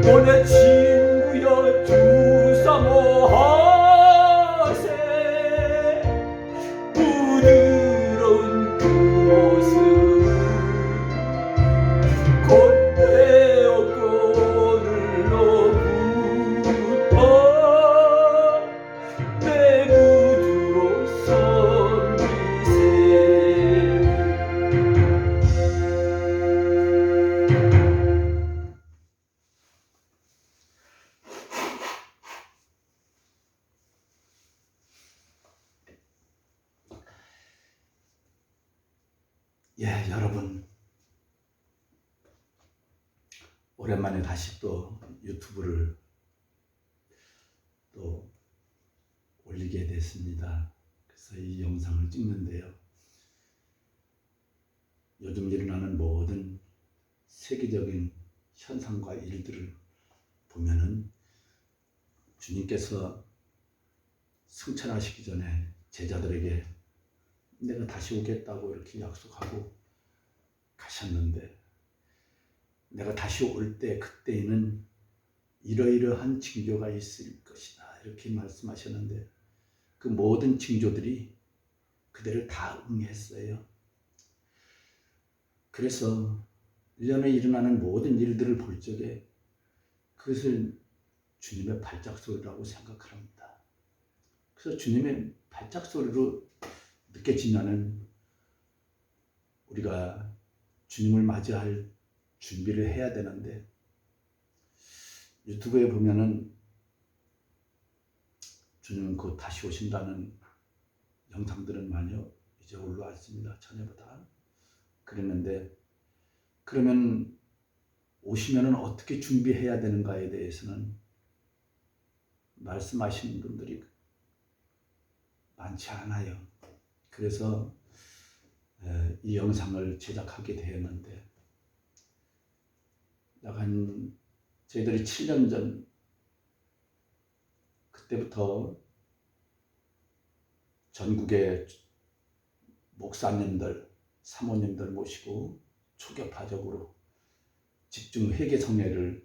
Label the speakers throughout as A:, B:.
A: 너네 친구여 주사모하세. 부드러운 그 모습 곧 베었고를로부터 내 구주로 섬기세. 예, 여러분, 오랜만에 다시 또 유튜브를 또 올리게 됐습니다. 그래서 이 영상을 찍는데요. 요즘 일어나는 모든 세계적인 현상과 일들을 보면은 주님께서 승천하시기 전에 제자들에게 내가 다시 오겠다고 이렇게 약속하고 가셨는데, 내가 다시 올 때 그때에는 이러이러한 징조가 있을 것이다 이렇게 말씀하셨는데, 그 모든 징조들이 그대로 다 응했어요. 그래서 1년에 일어나는 모든 일들을 볼 적에 그것을 주님의 발작소리라고 생각합니다. 그래서 주님의 발작소리로 느껴지면은 우리가 주님을 맞이할 준비를 해야 되는데, 유튜브에 보면은 주님은 곧 다시 오신다는 영상들은 많이 이제 올라왔습니다. 전에보다. 그랬는데, 그러면 오시면은 어떻게 준비해야 되는가에 대해서는 말씀하시는 분들이 많지 않아요. 그래서 이 영상을 제작하게 되었는데, 약간 저희들이 7년 전 그때부터 전국의 목사님들, 사모님들 모시고 초교파적으로 집중 회개 성례를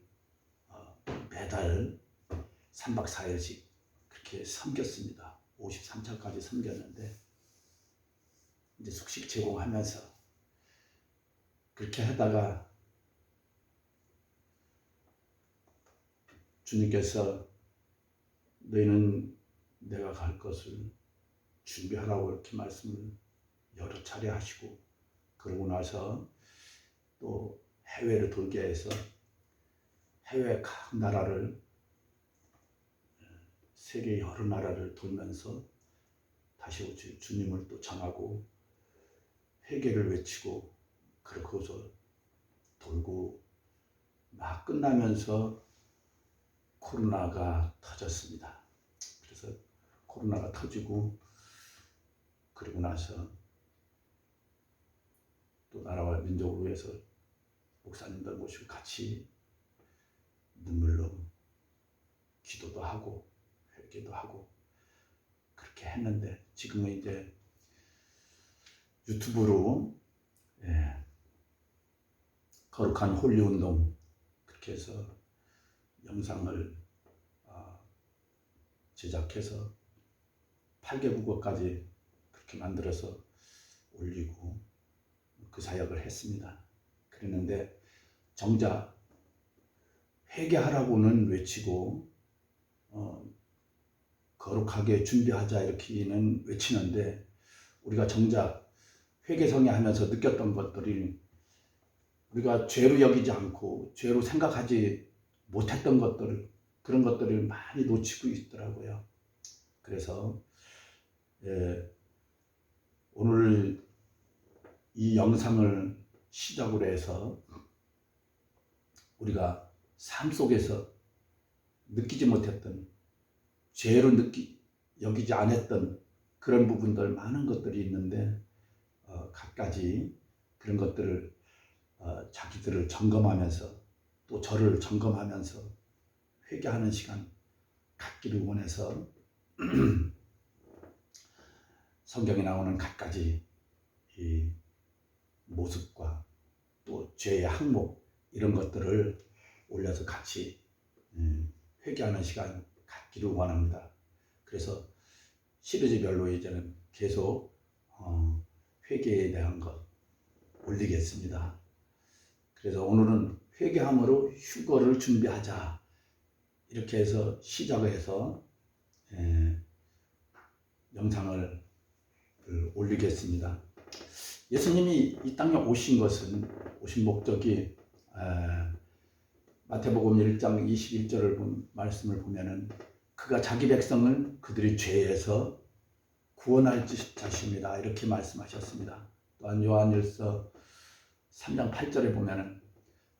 A: 매달 3박 4일씩 그렇게 섬겼습니다. 53차까지 섬겼는데, 이제 숙식 제공하면서 그렇게 하다가 주님께서 너희는 내가 갈 것을 준비하라고 이렇게 말씀을 여러 차례 하시고, 그러고 나서 또 해외를 돌게 해서 해외 각 나라를, 세계 여러 나라를 돌면서 다시 주님을 또 전하고 회개를 외치고 그러고서 돌고 막 끝나면서 코로나가 터졌습니다. 그래서 코로나가 터지고 그러고 나서 또 나라와 민족을 위해서 목사님들 모시고 같이 눈물로 기도도 하고 회개도 하고 그렇게 했는데, 지금은 이제 유튜브로 거룩한 홀리 운동 그렇게 해서 영상을 제작해서 8개 국어까지 그렇게 만들어서 올리고 그 사역을 했습니다. 그랬는데 정작 회개하라고는 외치고 거룩하게 준비하자 이렇게는 외치는데, 우리가 정작 회개성례하면서 느꼈던 것들이 우리가 죄로 여기지 않고 죄로 생각하지 못했던 것들, 그런 것들을 많이 놓치고 있더라고요. 그래서 오늘 이 영상을 시작으로 해서 우리가 삶 속에서 느끼지 못했던, 죄로 여기지 않았던 그런 부분들, 많은 것들이 있는데 갖가지 그런 것들을 자기들을 점검하면서 또 저를 점검하면서 회개하는 시간 갖기를 원해서 성경에 나오는 갖가지 이 모습과 또 죄의 항목 이런 것들을 올려서 같이 회개하는 시간 갖기를 원합니다. 그래서 시리즈별로 이제는 계속 회개에 대한 것 올리겠습니다. 그래서 오늘은 회개함으로 휴거를 준비하자, 이렇게 해서 시작을 해서 영상을 올리겠습니다. 예수님이 이 땅에 오신 목적이 마태복음 1장 21절을 말씀을 보면은 그가 자기 백성을 그들의 죄에서 구원할 자십니다, 이렇게 말씀하셨습니다. 또한 요한일서 3장 8절에 보면은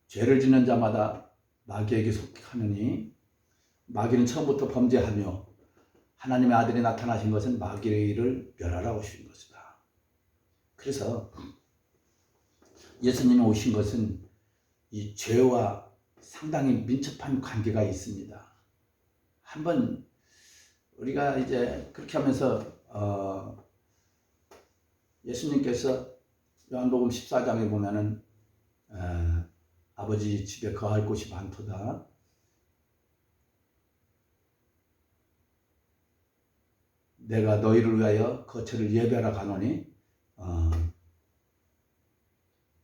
A: 죄를 짓는 자마다 마귀에게 속하느니 마귀는 처음부터 범죄하며 하나님의 아들이 나타나신 것은 마귀의 일을 멸하라고 하신 것이다. 그래서 예수님이 오신 것은 이 죄와 상당히 민첩한 관계가 있습니다. 한번 우리가 이제 그렇게 하면서 예수님께서 요한복음 14장에 보면은 아버지 집에 거할 곳이 많도다, 내가 너희를 위하여 거처를 예배하러 가노니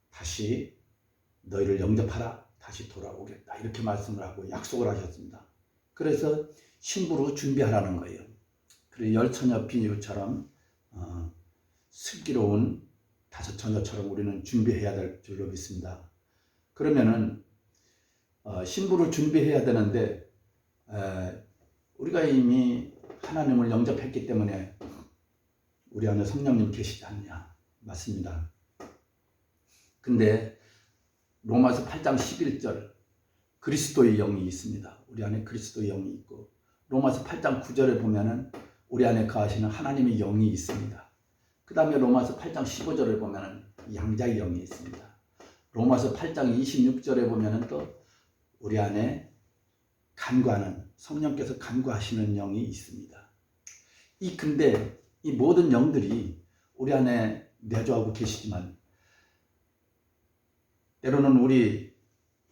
A: 다시 너희를 영접하라, 다시 돌아오겠다, 이렇게 말씀을 하고 약속을 하셨습니다. 그래서 신부로 준비하라는 거예요. 그리고 열처녀 비유처럼 슬기로운 다섯 처녀처럼 우리는 준비해야 될 줄로 믿습니다. 그러면은 신부를 준비해야 되는데 우리가 이미 하나님을 영접했기 때문에 우리 안에 성령님 계시지 않냐? 맞습니다. 근데 로마서 8장 11절 그리스도의 영이 있습니다. 우리 안에 그리스도의 영이 있고, 로마서 8장 9절에 보면은 우리 안에 거하시는 하나님의 영이 있습니다. 그 다음에 로마서 8장 15절에 보면은 양자의 영이 있습니다. 로마서 8장 26절에 보면은 또 우리 안에 간구하는, 성령께서 간구하시는 영이 있습니다. 근데 이 모든 영들이 우리 안에 내주하고 계시지만 때로는 우리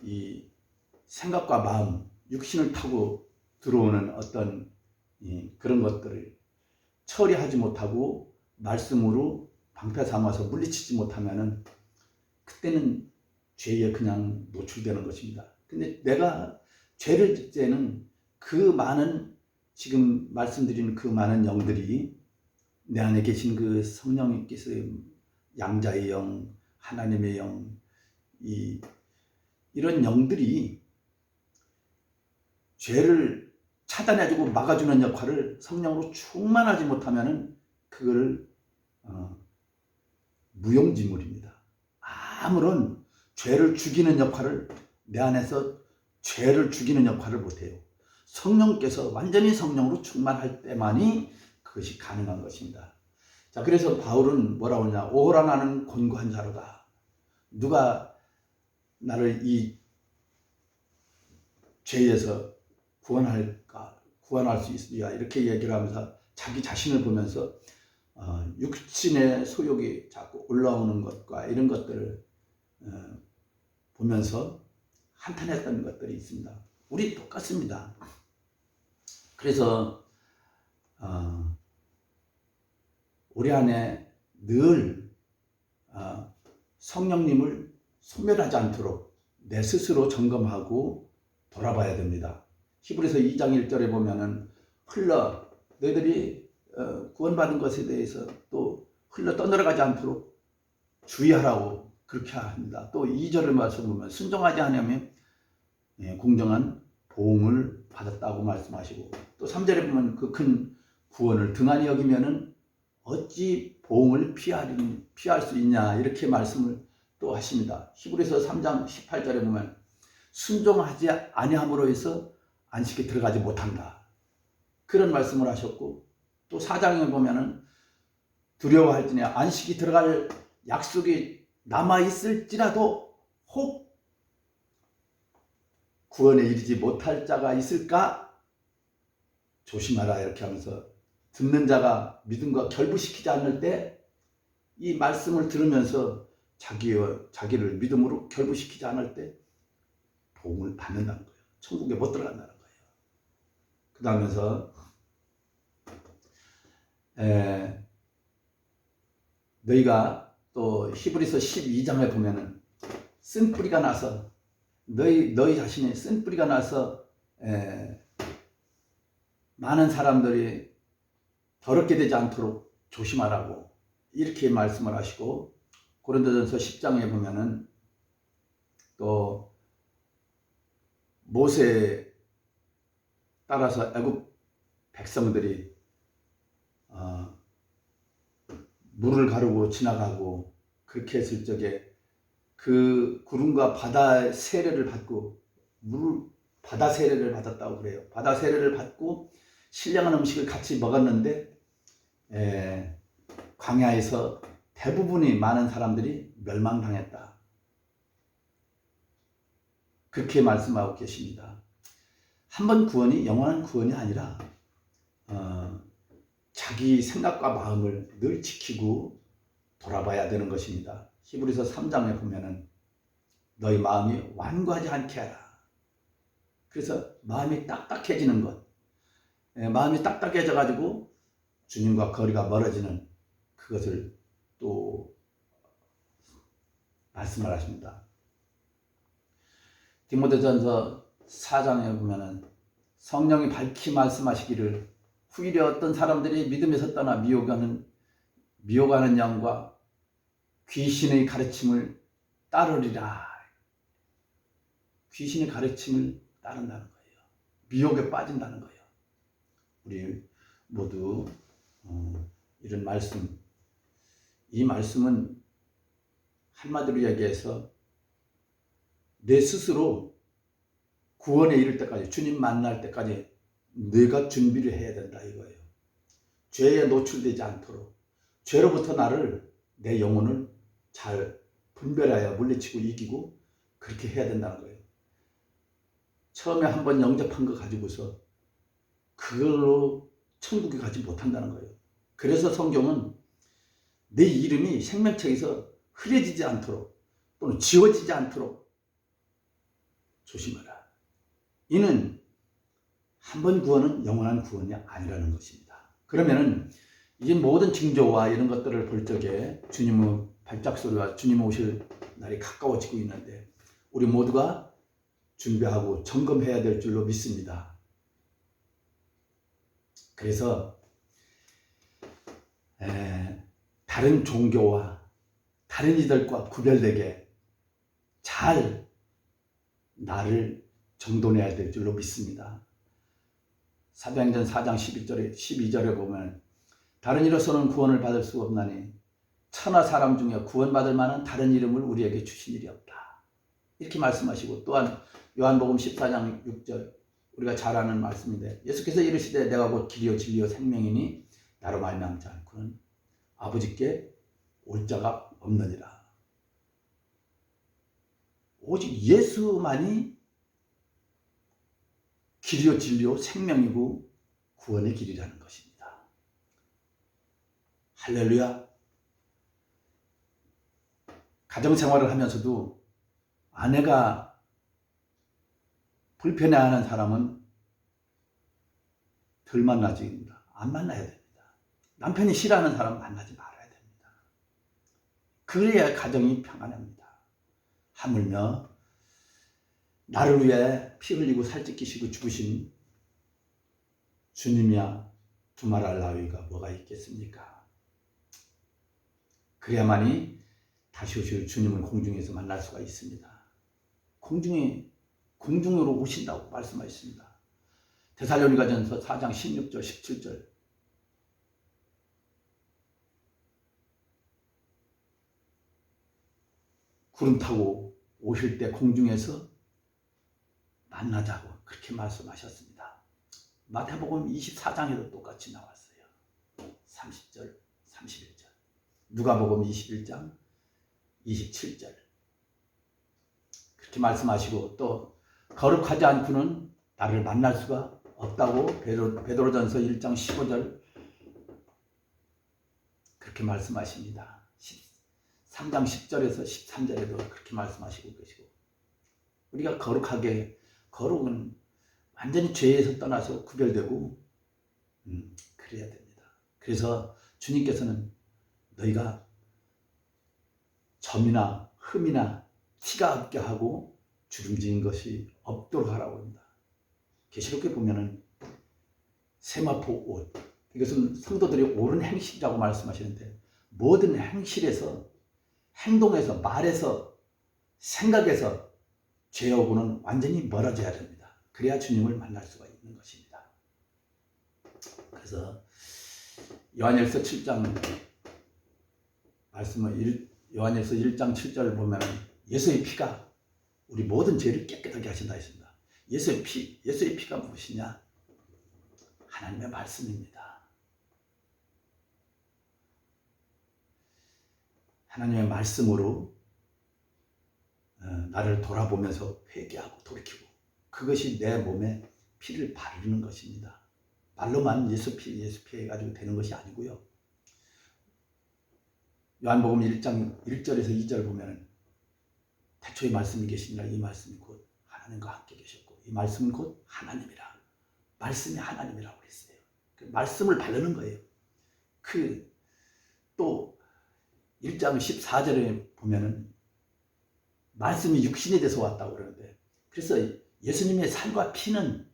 A: 이 생각과 마음, 육신을 타고 들어오는 어떤 그런 것들을 처리하지 못하고 말씀으로 방패 삼아서 물리치지 못하면은 그때는 죄에 그냥 노출되는 것입니다. 근데 내가 죄를 짓 때는 그 많은, 지금 말씀드린 그 많은 영들이 내 안에 계신 그 성령님께서 양자의 영, 하나님의 영, 이런 영들이 죄를 차단해주고 막아주는 역할을 성령으로 충만하지 못하면은 그거를 무용지물입니다. 아무런 죄를 죽이는 역할을, 내 안에서 죄를 죽이는 역할을 못해요. 성령께서 완전히 성령으로 충만할 때만이 그것이 가능한 것입니다. 자, 그래서 바울은 뭐라고 하냐? 오호라 나는 곤고한 자로다. 누가 나를 이 죄에서 구원할 수 있으랴, 이렇게 얘기를 하면서 자기 자신을 보면서 육신의 소욕이 자꾸 올라오는 것과 이런 것들을 보면서 한탄했던 것들이 있습니다. 우리 똑같습니다. 그래서 우리 안에 늘 성령님을 소멸하지 않도록 내 스스로 점검하고 돌아봐야 됩니다. 히브리서 2장 1절에 보면은 너희들이 구원받은 것에 대해서 또 흘러 떠내려가지 않도록 주의하라고 그렇게 합니다. 또 2절을 말씀 보면 순종하지 않으면 공정한 보응을 받았다고 말씀하시고, 또 3절에 보면 그 큰 구원을 등한히 여기면은 어찌 보응을 피할 수 있냐, 이렇게 말씀을 또 하십니다. 히브리서 3장 18절에 보면 순종하지 아니함으로 해서 안식에 들어가지 못한다, 그런 말씀을 하셨고, 또 4장에 보면은 두려워할지니 안식이 들어갈 약속이 남아있을지라도 혹 구원에 이르지 못할 자가 있을까 조심하라, 이렇게 하면서 듣는 자가 믿음과 결부시키지 않을 때 이 말씀을 들으면서 자기를 믿음으로 결부시키지 않을 때 도움을 받는다는 거예요. 천국에 못 들어간다는 거예요. 그 다음에서 너희가 또 히브리서 12장에 보면은 쓴뿌리가 나서 너희 자신이 쓴뿌리가 나서 많은 사람들이 더럽게 되지 않도록 조심하라고 이렇게 말씀을 하시고, 고린도전서 10장에 보면은 또 모세에 따라서 애굽 백성들이 물을 가르고 지나가고 그렇게 했을 적에 그 구름과 바다의 세례를 받고 바다 세례를 받았다고 그래요. 바다 세례를 받고 신령한 음식을 같이 먹었는데 광야에서 대부분이 많은 사람들이 멸망당했다. 그렇게 말씀하고 계십니다. 한 번 구원이 영원한 구원이 아니라 자기 생각과 마음을 늘 지키고 돌아봐야 되는 것입니다. 히브리서 3장에 보면은 너희 마음이 완고하지 않게 하라. 그래서 마음이 딱딱해지는 것, 마음이 딱딱해져 가지고 주님과 거리가 멀어지는 그것을 또 말씀을 하십니다. 디모데전서 4장에 보면은 성령이 밝히 말씀하시기를 후일에 어떤 사람들이 믿음에서 떠나 미혹하는 영과 귀신의 가르침을 따르리라. 귀신의 가르침을 따른다는 거예요. 미혹에 빠진다는 거예요. 우리 모두 이런 말씀, 이 말씀은 한마디로 얘기해서 내 스스로 구원에 이를 때까지, 주님 만날 때까지 내가 준비를 해야 된다 이거예요. 죄에 노출되지 않도록, 죄로부터 내 영혼을 잘 분별하여 물리치고 이기고 그렇게 해야 된다는 거예요. 처음에 한번 영접한 거 가지고서 그걸로 천국에 가지 못한다는 거예요. 그래서 성경은 내 이름이 생명책에서 흐려지지 않도록 또는 지워지지 않도록 조심하라. 이는 한 번 구원은 영원한 구원이 아니라는 것입니다. 그러면은 이 모든 징조와 이런 것들을 볼 적에 주님의 발작소리와 주님 오실 날이 가까워지고 있는데 우리 모두가 준비하고 점검해야 될 줄로 믿습니다. 그래서 다른 종교와 다른 이들과 구별되게 잘 나를 정돈해야 될 줄로 믿습니다. 사도행전 4장 12절에 보면 다른 이로서는 구원을 받을 수가 없나니 천하 사람 중에 구원받을 만한 다른 이름을 우리에게 주신 일이 없다. 이렇게 말씀하시고, 또한 요한복음 14장 6절 우리가 잘 아는 말씀인데 예수께서 이르시되 내가 곧 길이요 진리요 생명이니 나로 말미암지 않고는 아버지께 올 자가 없느니라. 오직 예수만이 길이요 진리요 생명이고 구원의 길이라는 것입니다. 할렐루야. 가정생활을 하면서도 아내가 불편해하는 사람은 덜 만나야 됩니다. 안 만나야 됩니다. 남편이 싫어하는 사람 만나지 말아야 됩니다. 그래야 가정이 평안합니다. 하물며 나를 위해 피 흘리고 살찌 끼시고 죽으신 주님이야 두말할 나위가 뭐가 있겠습니까? 그래야만이 다시 오실 주님을 공중에서 만날 수가 있습니다. 공중으로 오신다고 말씀하셨습니다. 데살로니가전서 4장 16절 17절 구름 타고 오실 때 공중에서 만나자고 그렇게 말씀하셨습니다. 마태복음 24장에도 똑같이 나왔어요. 30절 31절 누가복음 21장 27절 그렇게 말씀하시고, 또 거룩하지 않고는 나를 만날 수가 없다고 베드로전서 1장 15절 그렇게 말씀하십니다. 3장 10절에서 13절에도 그렇게 말씀하시고 계시고, 우리가 거룩은 완전히 죄에서 떠나서 구별되고 그래야 됩니다. 그래서 주님께서는 너희가 점이나 흠이나 티가 없게 하고 주름진 것이 없도록 하라고 합니다. 계시록에 보면은 세마포 옷, 이것은 성도들이 옳은 행실이라고 말씀하시는데 모든 행실에서, 행동에서, 말에서, 생각에서 죄하고는 완전히 멀어져야 됩니다. 그래야 주님을 만날 수가 있는 것입니다. 그래서 요한일서 7장 말씀을 요한일서 1장 7절을 보면 예수의 피가 우리 모든 죄를 깨끗하게 하신다 했습니다. 예수의 피가 무엇이냐? 하나님의 말씀입니다. 하나님의 말씀으로 나를 돌아보면서 회개하고 돌이키고 그것이 내 몸에 피를 바르는 것입니다. 말로만 예수 피 해가지고 되는 것이 아니고요. 요한복음 1장 1절에서 2절 보면 태초에 말씀이 계시니라 이 말씀이 곧 하나님과 함께 계셨고 이 말씀은 곧 하나님이라. 말씀이 하나님이라고 했어요. 그 말씀을 바르는 거예요. 또 1장 14절에 보면은 말씀이 육신이 돼서 왔다고 그러는데 그래서 예수님의 살과 피는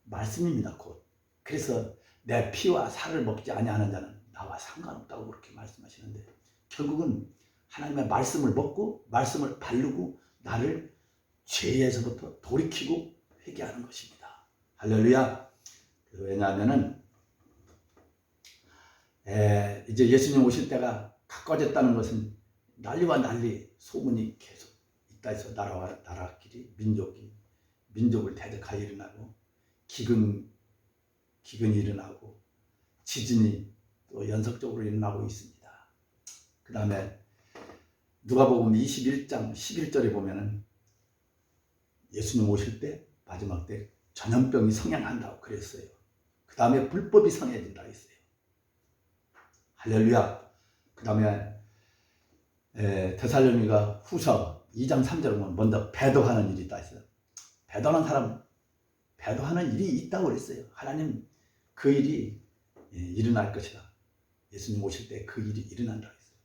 A: 말씀입니다. 곧. 그래서 내 피와 살을 먹지 아니하는 자는 나와 상관없다고 그렇게 말씀하시는데 결국은 하나님의 말씀을 먹고 말씀을 바르고 나를 죄에서부터 돌이키고 회개하는 것입니다. 할렐루야. 왜냐하면은 이제 예수님 오실 때가 가까워졌다는 것은 난리와 난리 소문이 계속 있다 해서 나라와 나라끼리 민족을 대적하여 일어나고 기근이 일어나고 지진이 또 연속적으로 일어나고 있습니다. 그 다음에 누가복음 21장 11절에 보면은 예수님 오실 때 마지막 때 전염병이 성행한다고 그랬어요. 그 다음에 불법이 성행해진다 했어요. 할렐루야. 그 다음에 데살로니가 후서 2장 3절에 보면 먼저 배도하는 일이 있다 했어요. 배도하는 일이 있다고 그랬어요. 하나님 그 일이 일어날 것이다. 예수님 오실 때 그 일이 일어난다고 했어요.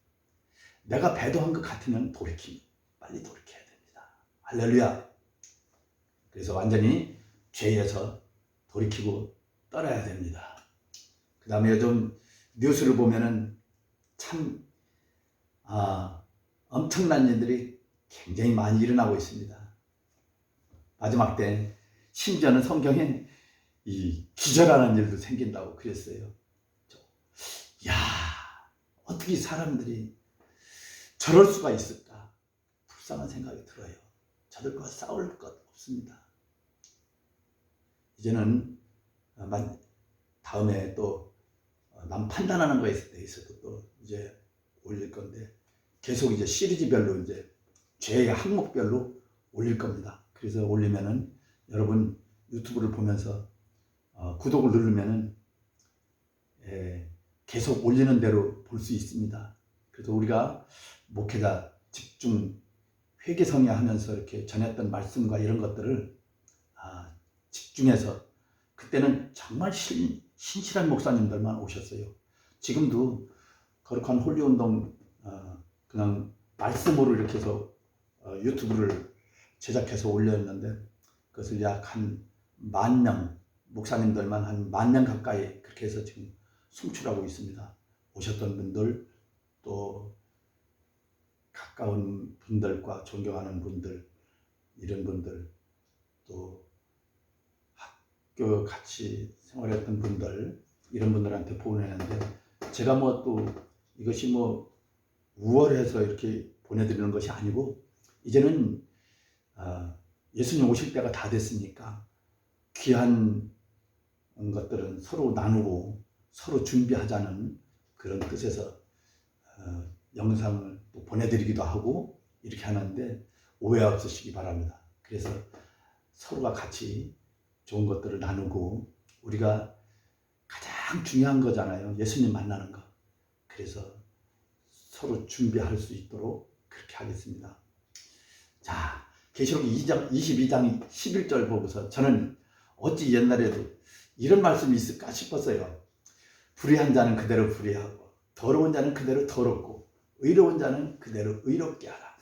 A: 내가 배도한 것 같으면 빨리 돌이켜야 됩니다. 할렐루야. 그래서 완전히 죄에서 돌이키고 떠나야 됩니다. 그 다음에 요즘 뉴스를 보면은 참 엄청난 일들이 굉장히 많이 일어나고 있습니다. 마지막 때 심지어는 성경에 이 기절하는 일도 생긴다고 그랬어요. 야, 어떻게 사람들이 저럴 수가 있을까? 불쌍한 생각이 들어요. 저들과 싸울 것 없습니다. 이제는 다음에 또 남 판단하는 거에 대해서도 또 이제 올릴 건데 계속 이제 시리즈별로 이제 죄의 항목별로 올릴 겁니다. 그래서 올리면은 여러분 유튜브를 보면서 구독을 누르면은 계속 올리는 대로 볼 수 있습니다. 그래서 우리가 목회자 집중 회개성야하면서 이렇게 전했던 말씀과 이런 것들을 집중해서 그때는 정말 신실한 목사님들만 오셨어요. 지금도 거룩한 홀리운동 그냥 말씀으로 이렇게 해서 유튜브를 제작해서 올렸는데 그것을 약 한 10,000명 목사님들만 한 10,000명 가까이 그렇게 해서 지금 송출하고 있습니다. 오셨던 분들 또 가까운 분들과 존경하는 분들 이런 분들 또 학교 같이 생활했던 분들 이런 분들한테 보내는데 제가 또 이것이 우월해서 이렇게 보내드리는 것이 아니고 이제는 예수님 오실 때가 다 됐으니까 귀한 것들은 서로 나누고 서로 준비하자는 그런 뜻에서 영상을 또 보내드리기도 하고 이렇게 하는데 오해 없으시기 바랍니다. 그래서 서로가 같이 좋은 것들을 나누고 우리가 가장 중요한 거잖아요. 예수님 만나는 거. 그래서 서로 준비할 수 있도록 그렇게 하겠습니다. 자, 계시록 22장 11절 보고서 저는 어찌 옛날에도 이런 말씀이 있을까 싶었어요. 불의한 자는 그대로 불의하고 더러운 자는 그대로 더럽고 의로운 자는 그대로 의롭게 하라.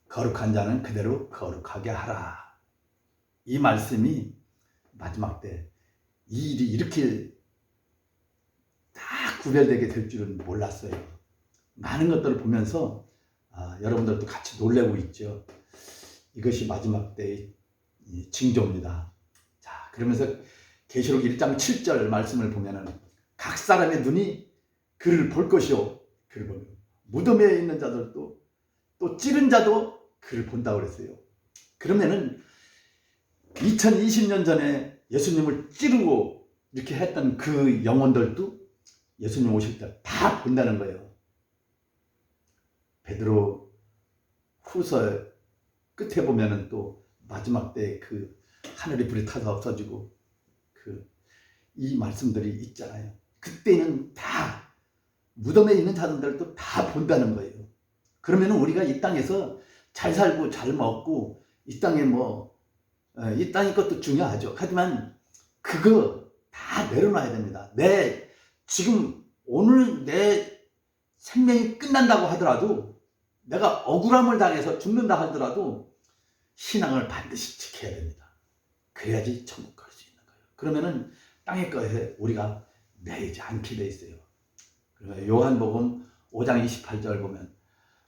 A: 거룩한 자는 그대로 거룩하게 하라. 이 말씀이 마지막 때 이 일이 이렇게 다 구별되게 될 줄은 몰랐어요. 많은 것들을 보면서 여러분들도 같이 놀라고 있죠. 이것이 마지막 때의 징조입니다. 자, 그러면서 계시록 1장 7절 말씀을 보면은 각 사람의 눈이 그를 볼 것이요. 그를 보면 무덤에 있는 자들도 또 찌른 자도 그를 본다고 그랬어요. 그러면은 2020년 전에 예수님을 찌르고 이렇게 했던 그 영혼들도 예수님 오실 때 다 본다는 거예요. 베드로 후서 끝에 보면은 또 마지막 때 그 하늘에 불이 타서 없어지고 이 말씀들이 있잖아요. 그때는 다 무덤에 있는 자들도 다 본다는 거예요. 그러면 우리가 이 땅에서 잘 살고 잘 먹고 이 땅에 이 땅의 것도 중요하죠. 하지만 그거 다 내려놔야 됩니다. 지금 오늘 내 생명이 끝난다고 하더라도 내가 억울함을 당해서 죽는다 하더라도 신앙을 반드시 지켜야 됩니다. 그래야지 천국 갈 수 있는 거예요. 그러면은 땅의 것에 우리가 매이지 않게 돼 있어요. 요한복음 5장 28절 보면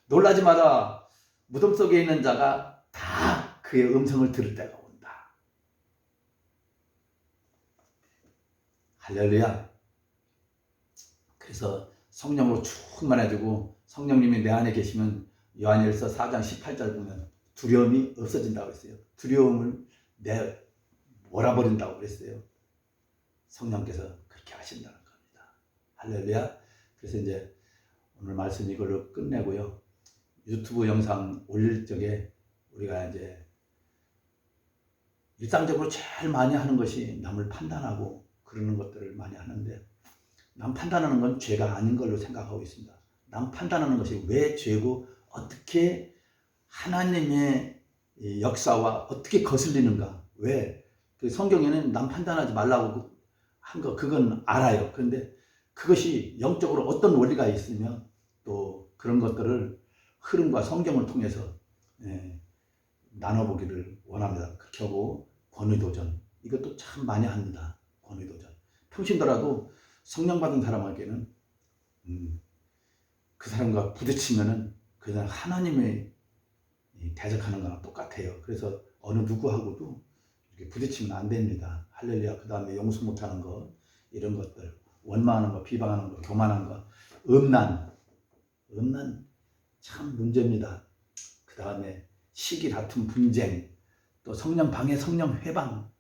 A: 놀라지 마라. 무덤 속에 있는 자가 다 그의 음성을 들을 때가 온다. 할렐루야. 그래서 성령으로 충만해지고 성령님이 내 안에 계시면 요한일서 4장 18절 보면 두려움이 없어진다고 했어요. 두려움을 몰아버린다고 그랬어요. 성령께서 그렇게 하신다는 겁니다. 할렐루야. 그래서 이제 오늘 말씀 이걸로 끝내고요. 유튜브 영상 올릴 적에 우리가 이제 일상적으로 제일 많이 하는 것이 남을 판단하고 그러는 것들을 많이 하는데, 남 판단하는 건 죄가 아닌 걸로 생각하고 있습니다. 남 판단하는 것이 왜 죄고 어떻게 하나님의 역사와 어떻게 거슬리는가. 왜? 그 성경에는 남 판단하지 말라고 한 거 그건 알아요. 그런데 그것이 영적으로 어떤 원리가 있으면 또 그런 것들을 흐름과 성경을 통해서 나눠보기를 원합니다. 그렇게 하고 권위도전, 이것도 참 많이 합니다. 권위도전. 평신도라도 성령 받은 사람에게는 그 사람과 부딪히면은 그 사람 하나님의 대적하는 거랑 똑같아요. 그래서 어느 누구하고도 이렇게 부딪히면 안 됩니다. 할렐루야. 그 다음에 용서 못하는 것, 이런 것들, 원망하는 거, 비방하는 거, 교만한 거, 음란 참 문제입니다. 그 다음에 시기, 다툼, 분쟁, 또 성령 방해, 성령 회방,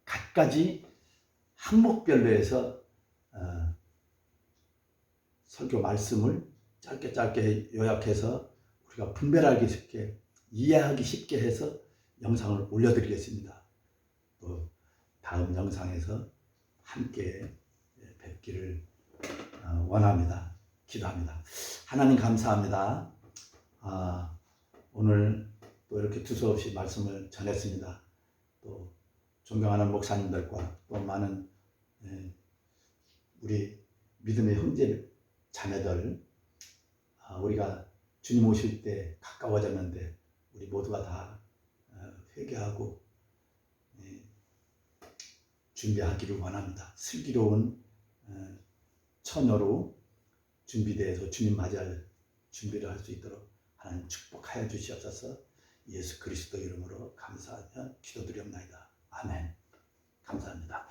A: 갖가지 항목별로 해서 설교 말씀을 짧게 요약해서 우리가 분별하기 쉽게, 이해하기 쉽게 해서 영상을 올려드리겠습니다. 또 다음 영상에서 함께 뵙기를 원합니다. 기도합니다. 하나님 감사합니다. 오늘 또 이렇게 두서없이 말씀을 전했습니다. 또 존경하는 목사님들과 또 많은 우리 믿음의 형제 자매들, 우리가 주님 오실 때 가까워졌는데 우리 모두가 다 회개하고 준비하기를 원합니다. 슬기로운 처녀로 준비되어서 주님 맞이할 준비를 할 수 있도록 하나님 축복하여 주시옵소서. 예수 그리스도 이름으로 감사하며 기도드리옵나이다. 아멘. 감사합니다.